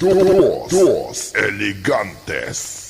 Dos elegantes.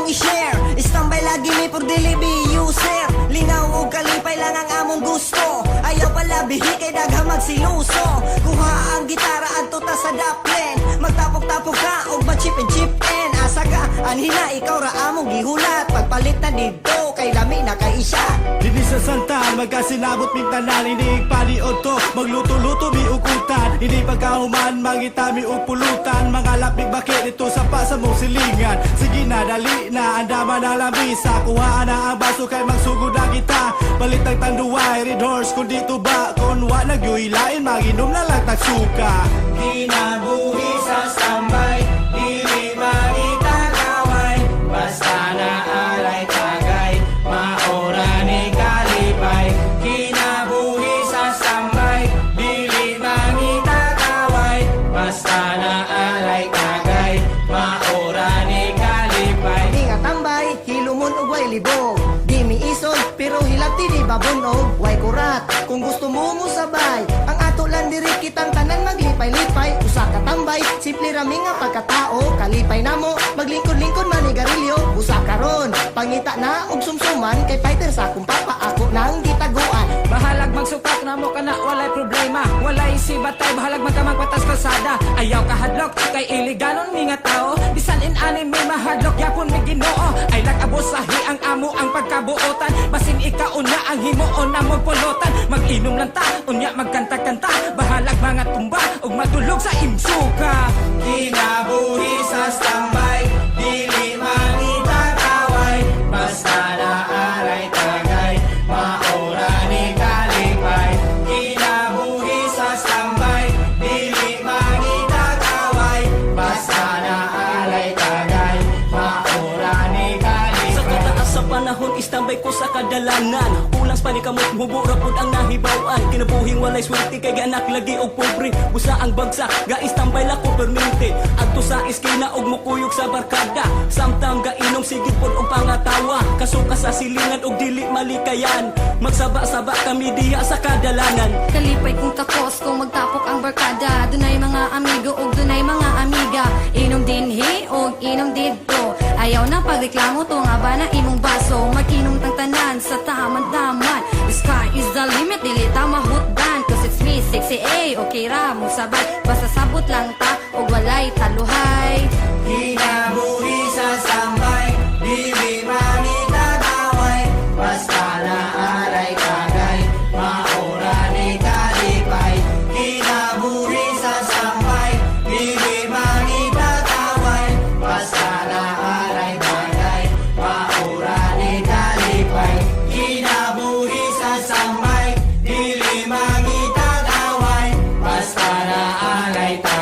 I-share, standby lagi mi por delivery user. Linaw o kalipay lang ang among gusto. Ayaw pala bihi kay daghang magsiluso. Kuha ang gitara adto ta sa daplin. Magtapok-tapok ka og ma-chip and chip in. Asa ka, anhina ikaw ra among gihulat. Pagpalit na dito kay lami na kay isa. Dili sa santan, magkasinabot ming tanan. Inig paliod to, magluto-luto mi ukutan. Inig pagkahuman, mangitami og pulutan. Mga lapig bakit dito sa pa sa mong silingan. Sige na, dali na, andaman na lamisa. Kuhaan na ang baso kay magsugod na kita. Balit ang tanduay, red horse kung dito ba. Kung wa nagyuhilain, maginom na lang tagsuka. Kinabuhi sa standby, dili mangitagaway. Basta na alay tagay, maora ni kalipay. Kinabuhi sa standby, dili mangitagaway. Basta na alay tagay, maora ni kalipay. Di nga tambay, hilumon og way libog. Di mi ison, pero hilati di babunog. Way kurat, kung gusto mo sabay. Ang ato lang diri kitang tanan maglipay-lipay. Usa ka tambay, simple rami nga pagkatao. Kalipay na mo, maglingkod-lingkod manigarilyo. Usa ka ron, pangita na og sumsuman. Kay fighter sa akong papa, ako nang gitaguan. Bahalag magsukat na mo kana walay problema. Walay si batay, bahalag magkamagpatas kalsada. Ayaw kahadlok, kay iliganon mi nga tao. Bisan in anime mahadlok, yapon mi Ginoo. Ay nag-abusahi ang amo ang pagkabuotan. Basin ikauna ang himuon na mo pulutan. Mag-inom lang ta, unya magkanta-kanta. Bahalag mga tumba, ug matulog sa imsuka. Kinabuhi sa standby, dili mangitagaway. Basta na aray tagay, maora ni kalipay. Kinabuhi sa standby, dili mangitagaway. Basta na aray tagay, maora ni kalipay. Sa kataas sa panahon, istambay ko sa kadalanan. Ulang panikamot, mubura pod ang nahibawan. Kinabuhing walay swerte, kay anak lagi og pobre. Busa ang bagsak, ga-istambay la ko permente. Adto sa iskina og mukuyog sa barkada. Samtang gainom sigid pod og pangatawa. Kasuka sa silingan og dili malikayan. Magsaba-saba kami diha sa kadalanan. Kalipay kung takos kung magtapok ang barkada. Dunay mga amigo og dunay mga amiga. Inom dinhi og inom didto. Ayaw na pagreklamo to nga ba na imong baso. Mag-inom tang tanan sa taman-taman. The sky is the limit, dili ta mahutdan. Cause it's me, sexy A, okay ra mo sabay. Basta sabot lang ta og walay taluhay. Kinabuhi sa standby, dili mangitagaway. Basta na aray tagay, maora ni kalipay. Kinabuhi sa standby, dili mangitagaway. Basta na aray tagay, maora ni kalipay. Kinabuhi sa standby, dili mangitagaway. Basta na aray tagay.